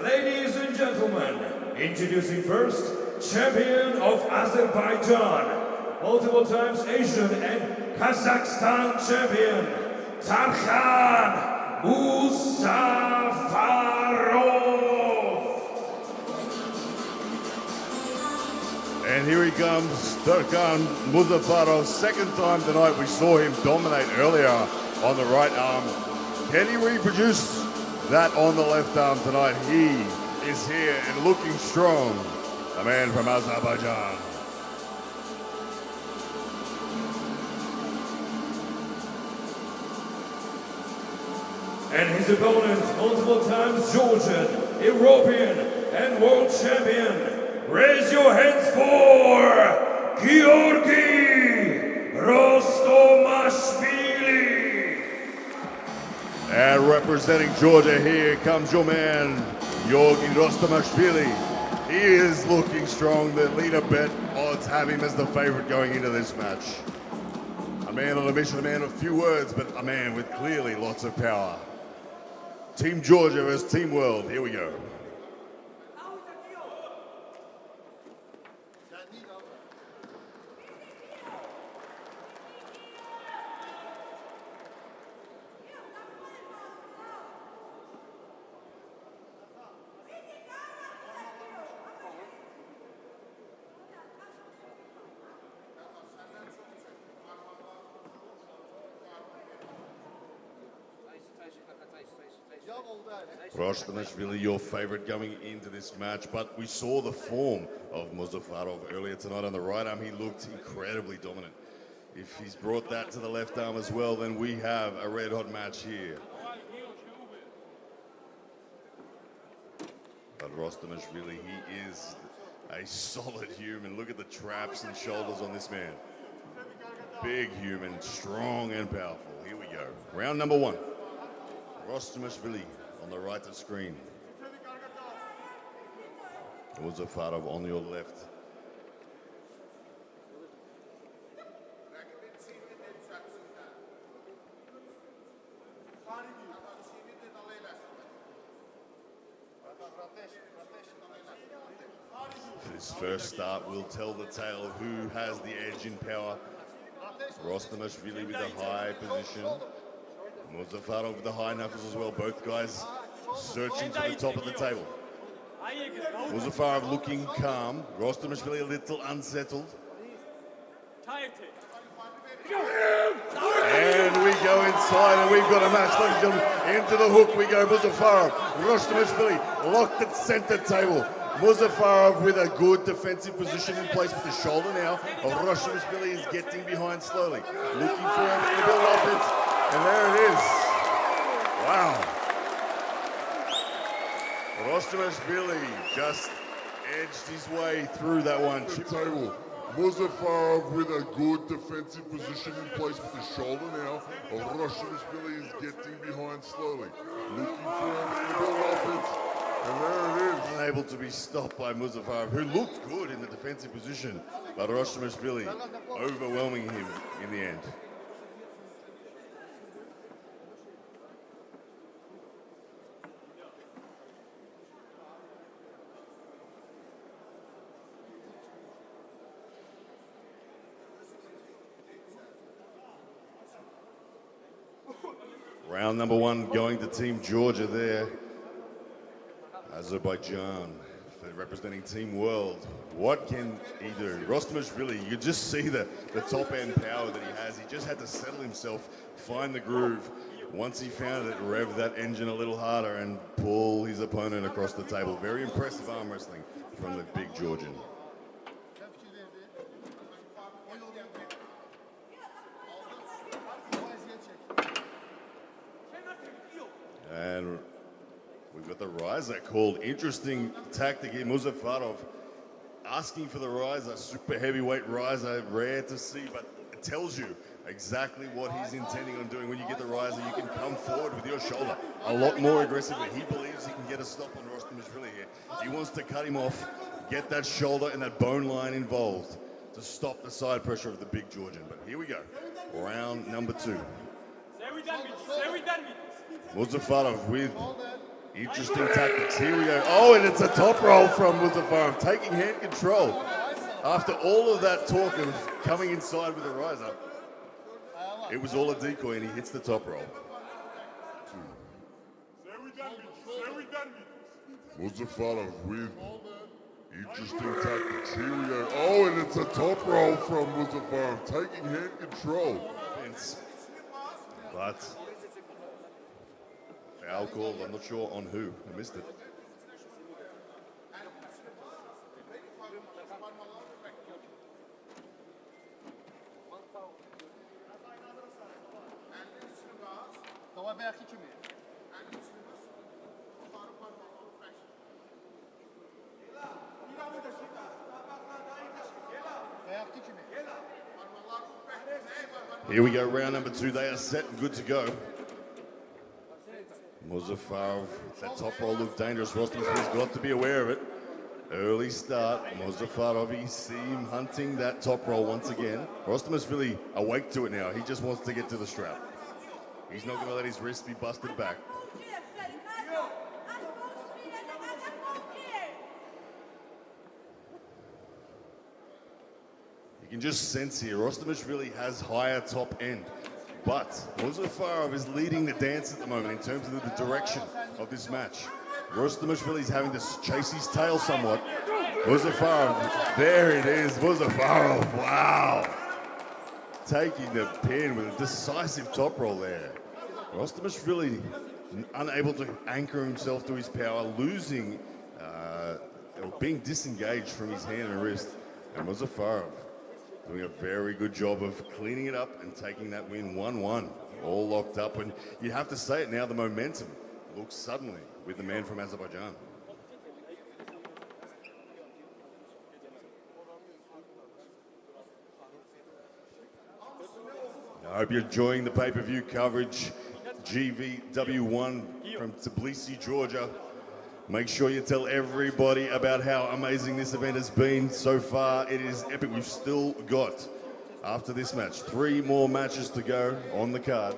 Ladies and gentlemen, introducing first, champion of Azerbaijan, multiple times Asian and Kazakhstan champion, Tarkhan Muzafarov. And here he comes, Tarkhan Muzafarov. Second time tonight. We saw him dominate earlier on the right arm. Can he reproduce that on the left arm tonight? He is here and looking strong. The man from Azerbaijan. And his opponent, multiple times Georgian, European, and world champion. Raise your hands for Giorgi Rostomashvili. And representing Georgia, here comes your man, Giorgi Rostomashvili. He is looking strong. The leader bet odds have him as the favorite going into this match. A man on a mission, a man of few words, but a man with clearly lots of power. Team Georgia versus Team World. Here we go. Rostomashvili, your favorite going into this match, but we saw the form of Muzafarov earlier tonight on the right arm. He looked incredibly dominant. If he's brought that to the left arm as well, then we have a red-hot match here. But Rostomashvili, he is a solid human. Look at the traps and shoulders on this man. Big human, strong and powerful. Here we go. Round number one. Rostomashvili on the right of screen. Muzafarov on your left. This first start will tell the tale of who has the edge in power. Rostomashvili with the high position. Muzafarov with the high knuckles as well. Both guys searching to the top of the table. Muzafarov looking calm. Rostomashvili a little unsettled. And we go inside and we've got a match, ladies and gentlemen. Into the hook we go. Muzafarov, Rostomashvili locked at center table. Muzafarov with a good defensive position in place with the shoulder now. Rostomashvili is getting behind slowly. Looking for him to build offense. And there it is. Wow. Rostomashvili just edged his way through that one. Table. Muzafarov with a good defensive position in place with the shoulder now. Rostomashvili is getting behind slowly. Looking for him to build offense. And there it is. Unable to be stopped by Muzafarov, who looked good in the defensive position. But Rostomashvili overwhelming him in the end. Round number one going to Team Georgia there. Azerbaijan representing Team World. What can he do? Rostomashvili, you just see the top end power that he has. He just had to settle himself, find the groove. Once he found it, rev that engine a little harder and pull his opponent across the table. Very impressive arm wrestling from the big Georgian. And we've got the riser called. Interesting tactic here. Muzafarov asking for the riser, super heavyweight riser, rare to see, but it tells you exactly what he's intending on doing. When you get the riser, you can come forward with your shoulder a lot more aggressively. He believes he can get a stop on Rostomashvili here. He wants to cut him off, get that shoulder and that bone line involved to stop the side pressure of the big Georgian. But here we go. Round number two. Muzafarov with Interesting tactics. Here we go. Oh, and it's a top roll from Muzafarov, taking hand control. After all of that talk of coming inside with a riser, it was all a decoy and he hits the top roll. Muzafarov with interesting tactics. Here we go. Oh, and it's a top roll from Muzafarov, taking hand control. But foul call, I'm not sure on who. I missed it. Here we go, round number 2. They are set and good to go. Muzafarov, that top roll looked dangerous. Rostomashvili's got to be aware of it. Early start, Muzafarov, you see him hunting that top roll once again. Rostomashvili awake to it now. He just wants to get to the strap. He's not going to let his wrist be busted back. You can just sense here, Rostomashvili has higher top end, but Muzafarov is leading the dance at the moment in terms of the direction of this match. Rostomashvili is having to chase his tail somewhat. Muzafarov, there it is, Muzafarov, wow. Taking the pin with a decisive top roll there. Rostomashvili unable to anchor himself to his power, losing, or being disengaged from his hand and wrist. And Muzafarov doing a very good job of cleaning it up and taking that win 1-1. All locked up, and you have to say it now, the momentum looks suddenly with the man from Azerbaijan. I hope you're enjoying the pay-per-view coverage. GVW1 from Tbilisi, Georgia. Make sure you tell everybody about how amazing this event has been so far. It is epic. We've still got, after this match, 3 more matches to go on the card.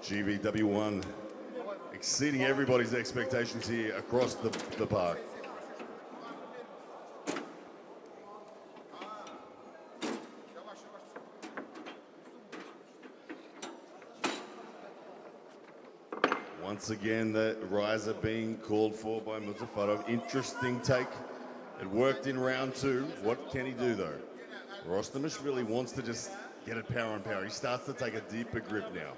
GVW1 exceeding everybody's expectations here across the park. Once again, the riser being called for by Muzafarov. Interesting take. It worked in round 2. What can he do, though? Rostomashvili wants to just get it power on power. He starts to take a deeper grip now.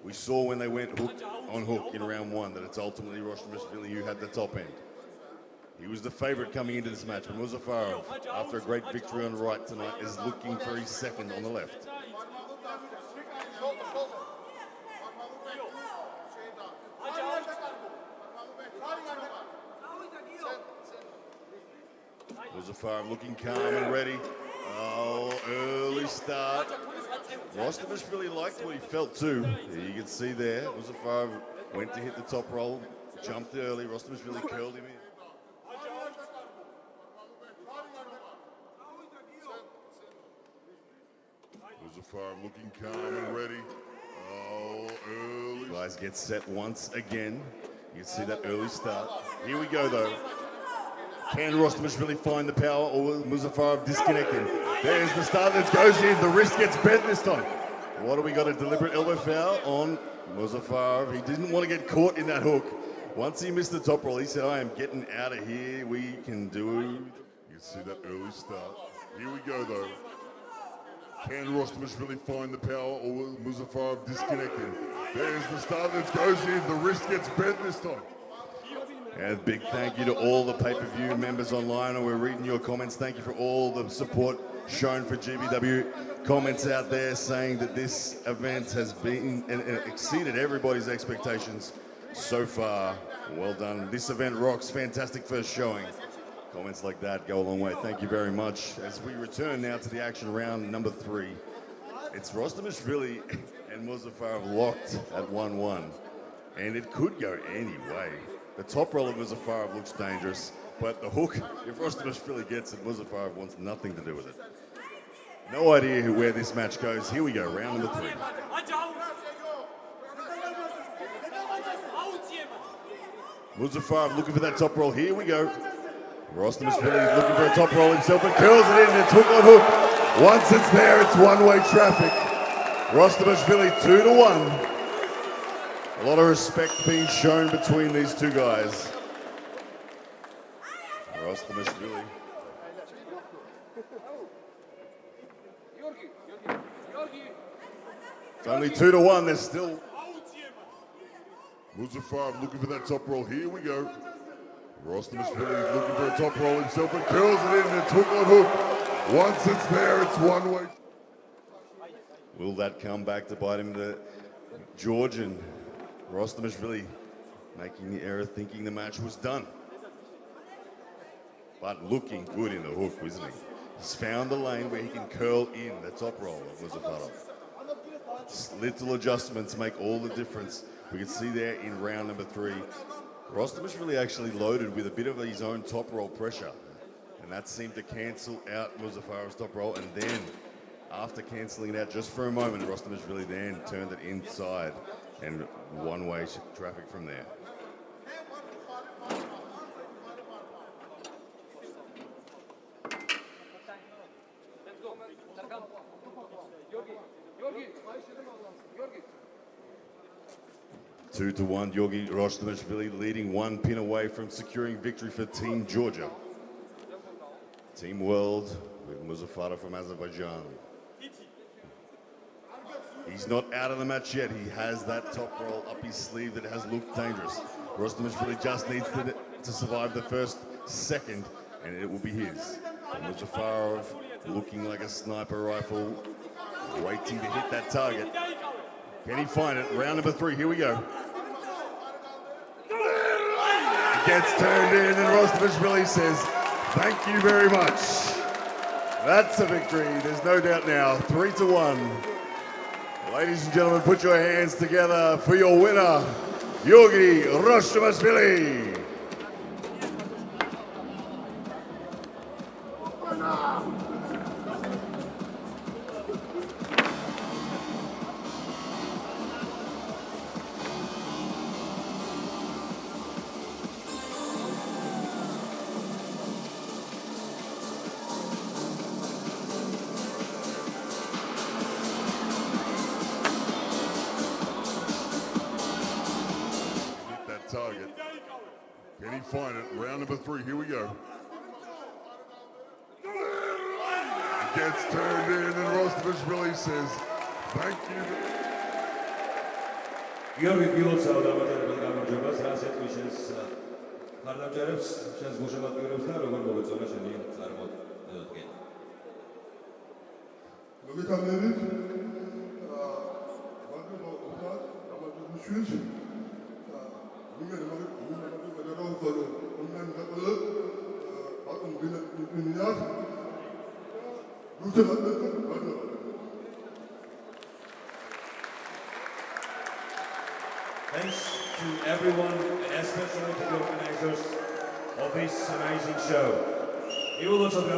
We saw when they went hook on hook in round 1 that it's ultimately Rostomashvili who had the top end. He was the favorite coming into this match, but Muzafarov, after a great victory on the right tonight, is looking for his second on the left. Muzafarov looking calm and ready. Oh, early start. Rostomashvili liked what he felt too. You can see there, Muzafarov went to hit the top roll, jumped early. Rostomashvili curled him in. Muzafarov looking calm and ready. Oh, early. Guys get set once again. You can see that early start. Here we go though. Can Rostomashvili find the power, or will Muzafarov disconnect him? There's the start that goes in. The wrist gets bent this time. What do we got? A deliberate elbow foul on Muzafarov. He didn't want to get caught in that hook. Once he missed the top roll, he said, I am getting out of here. We can do. You can see that early start. Here we go though. Can Rostomashvili find the power, or will Muzafarov disconnect him? There's the start that goes in. The wrist gets bent this time. And a big thank you to all the pay-per-view members online, and we're reading your comments. Thank you for all the support shown for GVW. Comments out there saying that this event has been and exceeded everybody's expectations so far. Well done. This event rocks. Fantastic first showing. Comments like that go a long way. Thank you very much. As we return now to the action round number 3, it's Rostomashvili and Muzafarov locked at 1-1, and it could go any way. The top roll of Muzafarov looks dangerous, but the hook, if Rostomashvili gets it, Muzafarov wants nothing to do with it. No idea where this match goes. Here we go, round number 3. Muzafarov looking for that top roll. Here we go. Rostomashvili looking for a top roll himself, but curls it in. It's hook on hook. Once it's there, it's one-way traffic. Rostomashvili 2-1. A lot of respect being shown between these two guys. Rostomashvili. It's only 2-1. There's still. Muzafarov looking for that top roll. Here we go. Rostomashvili looking for a top roll himself, but curls it in. It's hook on hook. Once it's there, it's one-way. Will that come back to bite him? The Georgian Rostomashvili making the error, thinking the match was done. But looking good in the hook, isn't he? He's found the lane where he can curl in the top roll of Muzafarov. Little adjustments make all the difference. We can see there in round number 3. Rostomashvili actually loaded with a bit of his own top roll pressure. And that seemed to cancel out Muzafarov's top roll. And then, after cancelling it out just for a moment, Rostomashvili then turned it inside. And one-way traffic from there. Let's go. Tarkhan. Giorgi. 2-1, Giorgi Rostomashvili leading 1 pin away from securing victory for Team Georgia. Team World with Muzafarov from Azerbaijan. He's not out of the match yet. He has that top roll up his sleeve that has looked dangerous. Rostomashvili just needs to survive the first second, and it will be his. Muzafarov looking like a sniper rifle, waiting to hit that target. Can he find it? Round number 3, here we go. It gets turned in, and Rostomashvili says, thank you very much. That's a victory, there's no doubt now. 3-1. Ladies and gentlemen, put your hands together for your winner, Giorgi Rostomashvili. Target. Can he find it? Round number 3, here we go. It gets turned in, and Rostomashvili says, thank you. Giorgi Pilotsa დამაჯერებელ გამარჯვებას რა სეტყვი შენს ხარდამჭერებს, შენს გულშემატკივრებს და როგორ მოგეწონა შენი წარმოდგენა. მოგეთანხმებით ვაგებო უბრალოდ გამარჯვებისთვის ვიგე მაგალითად უნდან დაყოლო ბატონ Kvikvinia Thanks to everyone, especially to the organizers of this amazing show. You will also be